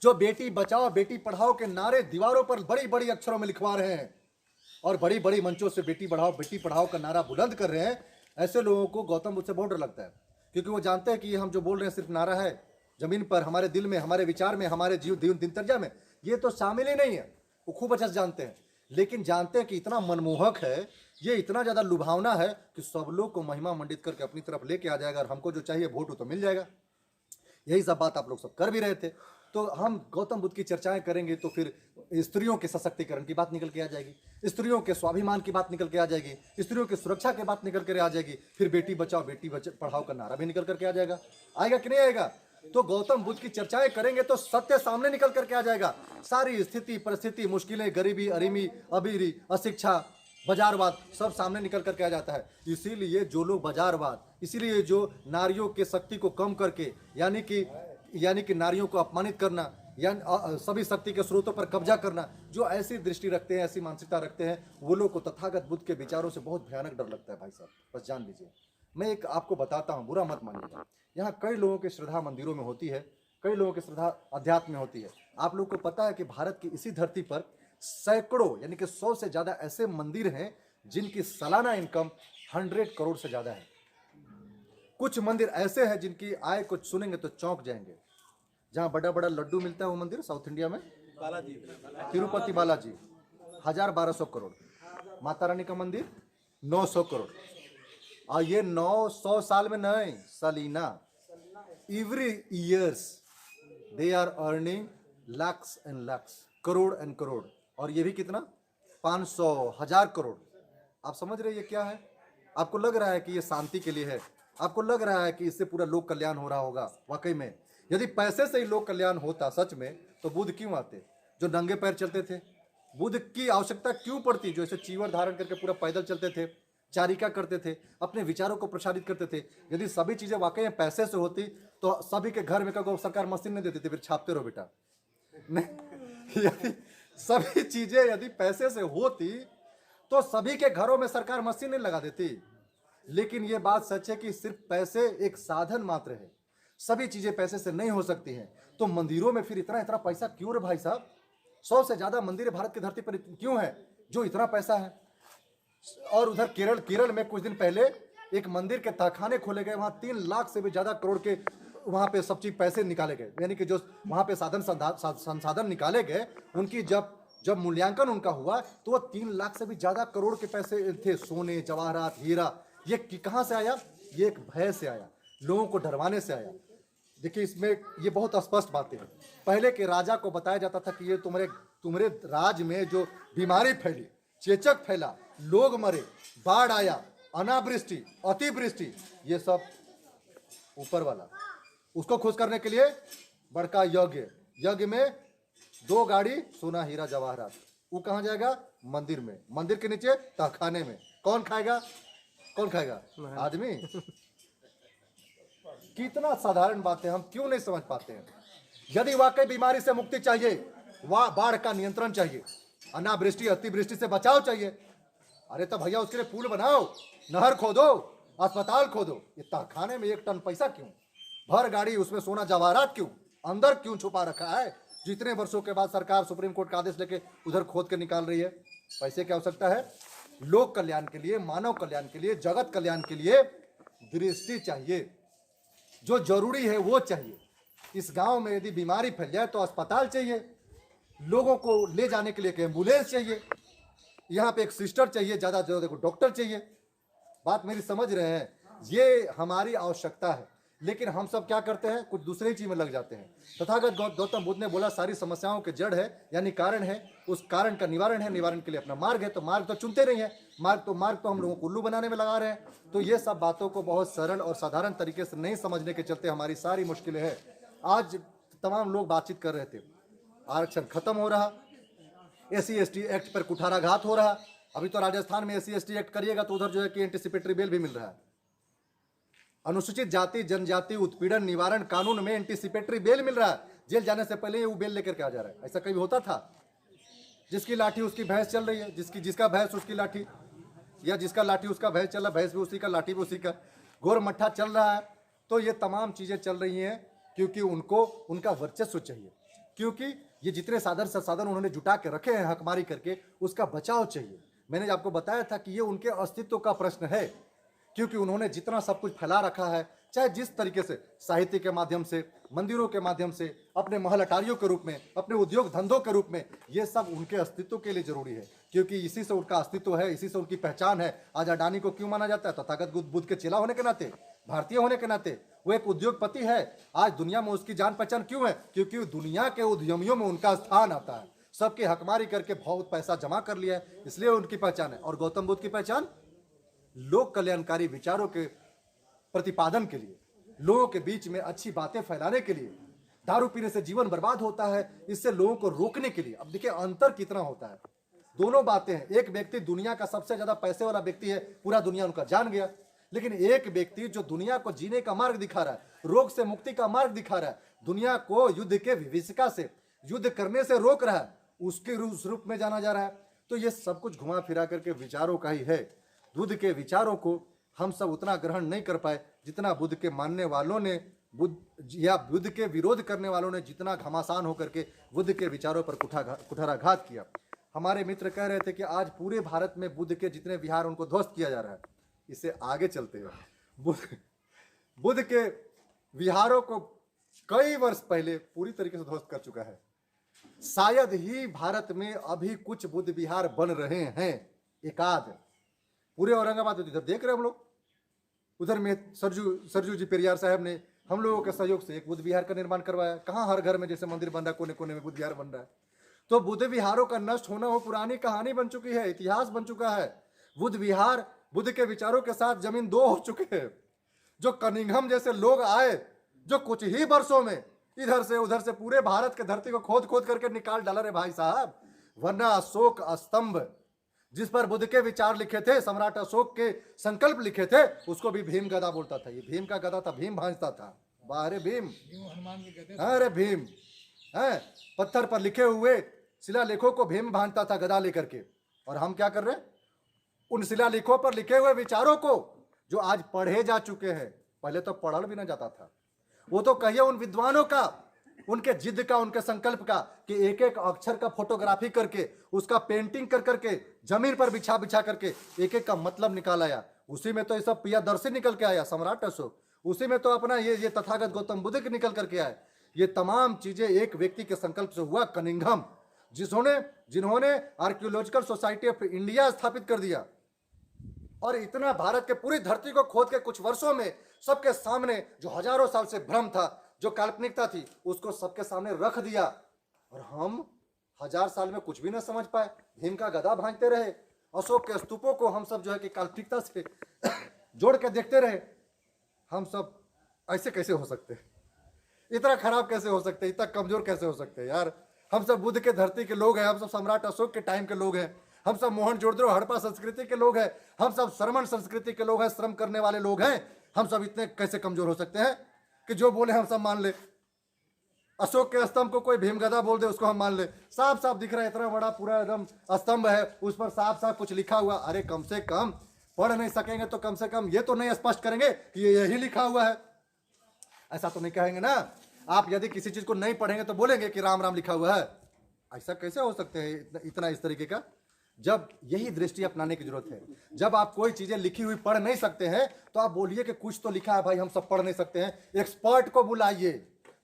जो बेटी बचाओ बेटी पढ़ाओ के नारे दीवारों पर बड़ी बड़ी अक्षरों में लिखवा रहे हैं और बड़ी बड़ी मंचों से बेटी बढ़ाओ बेटी पढ़ाओ का नारा बुलंद कर रहे हैं, ऐसे लोगों को गौतम बुद्ध से बहुत डर लगता है, क्योंकि वो जानते हैं कि ये हम जो बोल रहे हैं सिर्फ नारा है, जमीन पर हमारे दिल में, हमारे विचार में, हमारे दिनचर्या में ये तो शामिल ही नहीं है। वो खूब अच्छे से जानते हैं, लेकिन जानते हैं कि इतना मनमोहक है, ये इतना ज़्यादा लुभावना है कि सब लोग को महिमा मंडित करके अपनी तरफ लेके आ जाएगा और हमको जो चाहिए वोट तो मिल जाएगा। यही सब बात आप लोग सब कर भी रहे थे। तो हम गौतम बुद्ध की चर्चाएं करेंगे तो फिर स्त्रियों के सशक्तिकरण की बात निकल के आ जाएगी, स्त्रियों के स्वाभिमान की बात निकल के आ जाएगी, स्त्रियों की सुरक्षा की बात निकल कर आ जाएगी, फिर बेटी बचाओ बेटी पढ़ाओ का नारा भी निकल करके आ जाएगा। आएगा कि नहीं आएगा? तो गौतम बुद्ध की चर्चाएं करेंगे तो सत्य सामने निकल करके आ जाएगा। सारी स्थिति परिस्थिति, मुश्किलें, गरीबी, अरीमी, अबीरी, अशिक्षा, बाजारवाद सब सामने निकल करके आ जाता है। इसीलिए जो लोग बाजारवाद, इसीलिए जो नारियों के शक्ति को कम करके यानी कि नारियों को अपमानित करना, यानी सभी शक्ति के स्रोतों पर कब्जा करना, जो ऐसी दृष्टि रखते हैं, ऐसी मानसिकता रखते हैं, वो लोग को तथागत बुद्ध के विचारों से बहुत भयानक डर लगता है। भाई साहब बस जान लीजिए, मैं एक आपको बताता हूँ, बुरा मत मानिएगा। यहाँ कई लोगों की श्रद्धा मंदिरों में होती है, कई लोगों की श्रद्धा अध्यात्म में होती है। आप लोग को पता है कि भारत की इसी धरती पर सैकड़ों यानी कि 100 से ज़्यादा ऐसे मंदिर हैं जिनकी सालाना इनकम 100 करोड़ से ज़्यादा है। कुछ मंदिर ऐसे हैं जिनकी आय को सुनेंगे तो चौंक जाएंगे। जहाँ बड़ा बड़ा लड्डू मिलता है वो मंदिर साउथ इंडिया में बालाजी, तिरुपति बालाजी 1000-1200 करोड़, माता रानी का मंदिर 900 करोड़। और ये 900 साल में नहीं, सालीना, every years they are earning lakhs and lakhs, crore and crore. और ये भी कितना, 500,000 करोड़। आप समझ रहे ये क्या है? आपको लग रहा है कि ये शांति के लिए है, आपको लग रहा है कि इससे पूरा लोक कल्याण हो रहा होगा। वाकई में यदि पैसे से ही लोक कल्याण होता सच में, तो बुद्ध क्यों आते जो नंगे पैर चलते थे? बुद्ध की आवश्यकता क्यों पड़ती जो ऐसे चीवर धारण करके पूरा पैदल चलते थे, चारिका करते थे, अपने विचारों को प्रसारित करते थे? यदि सभी चीजें वाकई में पैसे से होती तो सभी के घर में कभी सरकार मशीन नहीं देती थी, फिर छापते रहो बेटा। नहीं, यदि सभी चीजें यदि पैसे से होती तो सभी के घरों में सरकार मशीन नहीं लगा देती। लेकिन यह बात सच है कि सिर्फ पैसे एक साधन मात्र है, सभी चीजें पैसे से नहीं हो सकती हैं। तो मंदिरों में फिर इतना इतना पैसा क्यों रे भाई साहब? 100 से ज्यादा मंदिर भारत की धरती पर क्यों है जो इतना पैसा है? और उधर केरल में कुछ दिन पहले एक मंदिर के तहखाने खोले गए, वहां 3 लाख से भी ज्यादा करोड़ के वहां पे सब चीज पैसे निकाले गए। यानी कि जो वहां पे संसाधन निकाले गए, उनकी जब मूल्यांकन उनका हुआ तो वो 3 लाख से भी ज्यादा करोड़ के पैसे थे, सोने, जवाहरात, हीरा। ये कहां से आया? ये एक भय से आया, लोगों को डरवाने से आया। देखिए इसमें ये बहुत स्पष्ट बातें हैं। पहले के राजा को बताया जाता था कि ये तुम्हारे राज में जो बीमारी फैली, चेचक फैला, लोग मरे, बाढ़ आया, अनावृष्टि, अतिवृष्टि, ये सब ऊपर वाला, उसको खुश करने के लिए बड़का यज्ञ में 2 गाड़ी सोना हीरा जवाहरात। वो कहाँ जाएगा? मंदिर में, मंदिर के नीचे तहखाने में। कौन खाएगा? आदमी। कितना साधारण बात है, हम क्यों नहीं समझ पाते हैं? यदि वाकई बीमारी से मुक्ति चाहिए, बाढ़ का नियंत्रण चाहिए, अनावृष्टि अतिवृष्टि से बचाव चाहिए, अरे तो भैया उसके लिए पुल बनाओ, नहर खोदो, अस्पताल खोदो। ये तहखाने में 1 टन पैसा क्यों? भर गाड़ी उसमें सोना जवाहरात क्यों? अंदर क्यों छुपा रखा है? जितने वर्षों के बाद सरकार सुप्रीम कोर्ट का आदेश लेके उधर खोद के निकाल रही है। पैसे की आवश्यकता है, लोक कल्याण के लिए, मानव कल्याण के लिए, जगत कल्याण के लिए दृष्टि चाहिए। जो जरूरी है वो चाहिए। इस गांव में यदि बीमारी फैल जाए तो अस्पताल चाहिए, लोगों को ले जाने के लिए एक एम्बुलेंस चाहिए, यहाँ पे एक सिस्टर चाहिए, ज़्यादा से ज़्यादा डॉक्टर चाहिए। बात मेरी समझ रहे हैं? ये हमारी आवश्यकता है। लेकिन हम सब क्या करते हैं? कुछ दूसरे ही चीज में लग जाते हैं। तथागत गौतम बुद्ध ने बोला सारी समस्याओं के जड़ है, यानी कारण है, उस कारण का निवारण है, निवारण के लिए अपना मार्ग है। तो मार्ग तो चुनते नहीं है, मार्ग तो हम लोगों को उल्लू बनाने में लगा रहे हैं। तो ये सब बातों को बहुत सरल और साधारण तरीके से नहीं समझने के चलते हमारी सारी मुश्किलें हैं। आज तमाम लोग बातचीत कर रहे थे, आरक्षण खत्म हो रहा, SC/ST एक्ट पर कुठाराघात हो रहा। अभी तो राजस्थान में SC/ST एक्ट करिएगा तो उधर जो है कि एंटीसिपेटरी बेल भी मिल रहा है। अनुसूचित जाति जनजाति उत्पीड़न निवारण कानून में एंटीसिपेटरी बेल मिल रहा है, जेल जाने से पहले ही वो बेल लेकर के आ जा रहा है। ऐसा कभी होता था? जिसकी लाठी उसकी भैंस चल रही है, जिसका भैंस उसकी लाठी, या जिसका लाठी उसका भैंस चल रहा, भैंस भी उसी का, लाठी भी उसी का, गोर मट्ठा चल रहा है। तो ये तमाम चीजें चल रही हैं क्योंकि उनको उनका वर्चस्व चाहिए। क्योंकि ये जितने साधन संसाधन उन्होंने जुटा के रखे हैं हकमारी करके, उसका बचाव चाहिए। मैंने आपको बताया था कि ये उनके अस्तित्व का प्रश्न है, क्योंकि उन्होंने जितना सब कुछ फैला रखा है, चाहे जिस तरीके से साहित्य के माध्यम से, मंदिरों के माध्यम से, अपने महल अटारियों के रूप में, अपने उद्योग धंधों के रूप में, ये सब उनके अस्तित्व के लिए जरूरी है, क्योंकि इसी से उनका अस्तित्व है, इसी से उनकी पहचान है। आज अडानी को क्यों माना जाता है? तथागत बुद्ध के चेला होने के नाते, भारतीय होने के नाते, वो एक उद्योगपति है। आज दुनिया में उसकी जान पहचान क्यों है? क्योंकि दुनिया के उद्यमियों में उनका स्थान आता है। सबकी हकमारी करके बहुत पैसा जमा कर लिया है, इसलिए उनकी पहचान है। और गौतम बुद्ध की पहचान लोक कल्याणकारी विचारों के प्रतिपादन के लिए, लोगों के बीच में अच्छी बातें फैलाने के लिए। दारू पीने से जीवन बर्बाद होता है, इससे लोगों को रोकने के लिए। अब देखिए अंतर कितना होता है, दोनों बातें हैं। एक व्यक्ति दुनिया का सबसे ज्यादा पैसे वाला व्यक्ति है, पूरा दुनिया उनका जान गया। लेकिन एक व्यक्ति जो दुनिया को जीने का मार्ग दिखा रहा है, रोग से मुक्ति का मार्ग दिखा रहा है, दुनिया को युद्ध के विभीषिका से, युद्ध करने से रोक रहा है, उसके रूप में जाना जा रहा है। तो ये सब कुछ घुमा फिरा करके विचारों का ही है। बुद्ध के विचारों को हम सब उतना ग्रहण नहीं कर पाए जितना बुद्ध के मानने वालों ने, बुद्ध के विरोध करने वालों ने जितना घमासान होकर के बुद्ध के विचारों पर कुठाराघात किया। हमारे मित्र कह रहे थे कि आज पूरे भारत में बुद्ध के जितने विहार उनको ध्वस्त किया जा रहा है। इससे आगे चलते हुए बुद्ध के विहारों को कई वर्ष पहले पूरी तरीके से ध्वस्त कर चुका है। शायद ही भारत में अभी कुछ बुद्ध विहार बन रहे हैं, एकाध। पूरे औरंगाबाद में इधर देख रहे हैं हम लोग, उधर में सरजू जी पेरियार साहब ने हम लोगों के सहयोग से एक बुद्ध विहार का निर्माण करवाया। कहाँ हर घर में जैसे मंदिर बन रहा है, कोने कोने में बुद्ध विहार बन रहा है। तो बुद्ध विहारों का नष्ट होना वो पुरानी कहानी बन चुकी है, इतिहास बन चुका है। बुद्ध विहार बुद्ध के विचारों के साथ जमीन दो हो चुके हैं। जो कनिंघम जैसे लोग आए, जो कुछ ही वर्षों में इधर से उधर से पूरे भारत के धरती को खोद खोद करके निकाल डाला रे भाई साहब। वरना अशोक स्तंभ जिस पर बुद्ध के विचार लिखे थे, सम्राट अशोक के संकल्प लिखे थे, उसको भी भीम गदा बोलता था। ये भीम का गदा था, भीम भांजता था। बाहरे भीम, अरे भीम है, पत्थर पर लिखे हुए शिलालेखों को भीम भांजता था गदा लेकर के। और हम क्या कर रहे हैं? उन शिलालेखों पर लिखे हुए विचारों को जो आज पढ़े जा चुके हैं, पहले तो पढ़ा भी ना जाता था, वो तो कहिए उन विद्वानों का, उनके जिद का, उनके संकल्प का, कि एक एक अक्षर का फोटोग्राफी करके, उसका पेंटिंग कर करके, जमीन पर बिछा बिछा करके एक एक का मतलब निकाल आया। उसी में तो ये सब प्रियदर्शी निकल के आया, सम्राट अशोक। उसी में तो अपना ये तथागत गौतम बुद्ध के निकल करके आए। ये तमाम चीजें एक व्यक्ति के संकल्प से हुआ, कनिंघम, जिन्होंने आर्कियोलॉजिकल सोसाइटी ऑफ इंडिया स्थापित कर दिया। और इतना भारत के पूरी धरती को खोद के कुछ वर्षों में सबके सामने जो हजारों साल से भ्रम था, जो काल्पनिकता थी, उसको सबके सामने रख दिया। और हम 1000 साल में कुछ भी न समझ पाए, भीम का गदा भांजते रहे। अशोक के स्तूपों को हम सब जो है कि काल्पनिकता से जोड़ के देखते रहे। हम सब ऐसे कैसे हो सकते हैं? इतना खराब कैसे हो सकते हैं? इतना कमजोर कैसे हो सकते हैं यार? हम सब बुद्ध के धरती के लोग हैं, हम सब सम्राट अशोक के टाइम के लोग हैं, हम सब मोहनजोदड़ो हड़प्पा संस्कृति के लोग हैं, हम सब श्रमण संस्कृति के लोग हैं, श्रम करने वाले लोग हैं। हम सब इतने कैसे कमजोर हो सकते हैं कि जो बोले हम सब मान ले? अशोक के स्तंभ को कोई भीमगदा बोल दे, उसको हम मान ले। साफ साफ दिख रहा है, इतना बड़ा पूरा एकदम स्तंभ है, उस पर साफ साफ कुछ लिखा हुआ। अरे कम से कम पढ़ नहीं सकेंगे तो कम से कम ये तो नहीं स्पष्ट करेंगे कि ये यही लिखा हुआ है। ऐसा तो नहीं कहेंगे ना। आप यदि किसी चीज को नहीं पढ़ेंगे तो बोलेंगे कि राम राम लिखा हुआ है। ऐसा कैसे हो सकते हैं इतना इस तरीके का? जब यही दृष्टि अपनाने की जरूरत है। जब आप कोई चीजें लिखी हुई पढ़ नहीं सकते हैं तो आप बोलिए कि कुछ तो लिखा है भाई, हम सब पढ़ नहीं सकते हैं। एक्सपर्ट को बुलाइए,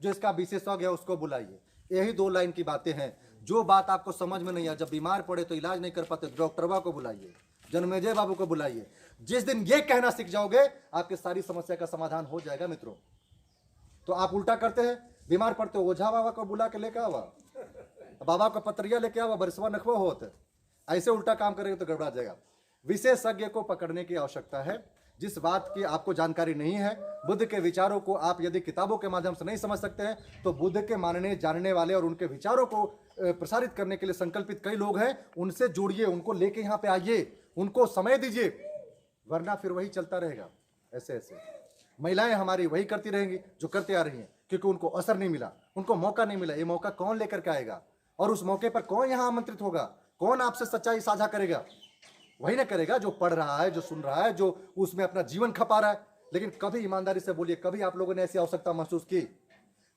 जो इसका विशेषज्ञ है उसको बुलाइए। यही 2 लाइन की बातें हैं। जो बात आपको समझ में नहीं आए, जब बीमार पड़े तो इलाज नहीं कर पाते, डॉक्टरवा को बुलाइए, जन्मेजय बाबू को बुलाइए। जिस दिन ये कहना सीख जाओगे, आपकी सारी समस्या का समाधान हो जाएगा मित्रों। तो आप उल्टा करते हैं, बीमार पड़ते हो ओझा बाबा को बुला के लेके आवा, बाबा को पत्रिया लेके आवा, बरसवा नखवा होते। ऐसे उल्टा काम करेंगे तो गड़बड़ा जाएगा। विशेषज्ञ को पकड़ने की आवश्यकता है। जिस बात की आपको जानकारी नहीं है, बुद्ध के विचारों को आप यदि किताबों के माध्यम से नहीं समझ सकते हैं, तो बुद्ध के मानने जानने वाले और उनके विचारों को प्रसारित करने के लिए संकल्पित कई लोग हैं, उनसे जुड़िए, उनको लेके यहाँ पे आइए, उनको समय दीजिए, वरना फिर वही चलता रहेगा। ऐसे ऐसे महिलाएं हमारी वही करती रहेंगी जो करते आ रही हैं, क्योंकि उनको असर नहीं मिला, उनको मौका नहीं मिला। ये मौका कौन लेकर के आएगा? और उस मौके पर कौन यहाँ आमंत्रित होगा? कौन आपसे सच्चाई साझा करेगा? वही ना करेगा जो पढ़ रहा है, जो सुन रहा है, जो उसमें अपना जीवन खपा रहा है। लेकिन कभी ईमानदारी से बोलिए, कभी आप लोगों ने ऐसी आवश्यकता महसूस की?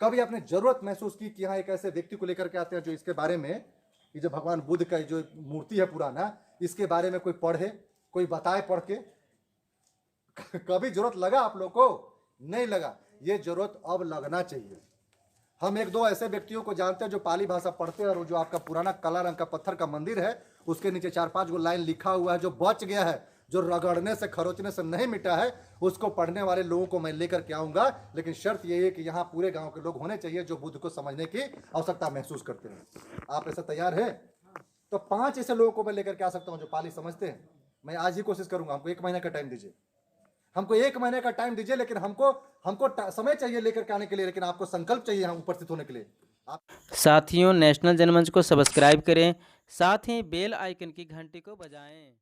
कभी आपने जरूरत महसूस की कि यहाँ एक ऐसे व्यक्ति को लेकर के आते हैं जो इसके बारे में, ये जो भगवान बुद्ध का जो मूर्ति है पुराना, इसके बारे में कोई पढ़े, कोई बताए पढ़ के? कभी जरूरत लगा आप लोग को? नहीं लगा। ये जरूरत अब लगना चाहिए। हम एक दो ऐसे व्यक्तियों को जानते हैं जो पाली भाषा पढ़ते हैं, और जो आपका पुराना काला रंग का पत्थर का मंदिर है उसके नीचे 4-5 गो लाइन लिखा हुआ है, जो बच गया है, जो रगड़ने से खरोचने से नहीं मिटा है, उसको पढ़ने वाले लोगों को मैं लेकर के आऊंगा। लेकिन शर्त यही है कि यहाँ पूरे गांव के लोग होने चाहिए जो बुद्ध को समझने की आवश्यकता महसूस करते हैं। आप ऐसा तैयार है? तो 5 ऐसे लोगों को मैं लेकर के आ सकता हूँ जो पाली समझते हैं। मैं आज ही कोशिश करूंगा। हमको 1 महीने का टाइम दीजिए, हमको 1 महीने का टाइम दीजिए, लेकिन हमको समय चाहिए लेकर के आने के लिए, लेकिन आपको संकल्प चाहिए हम उपस्थित होने के लिए। साथियों, नेशनल जनमंच को सब्सक्राइब करें, साथ ही बेल आइकन की घंटी को बजाएं।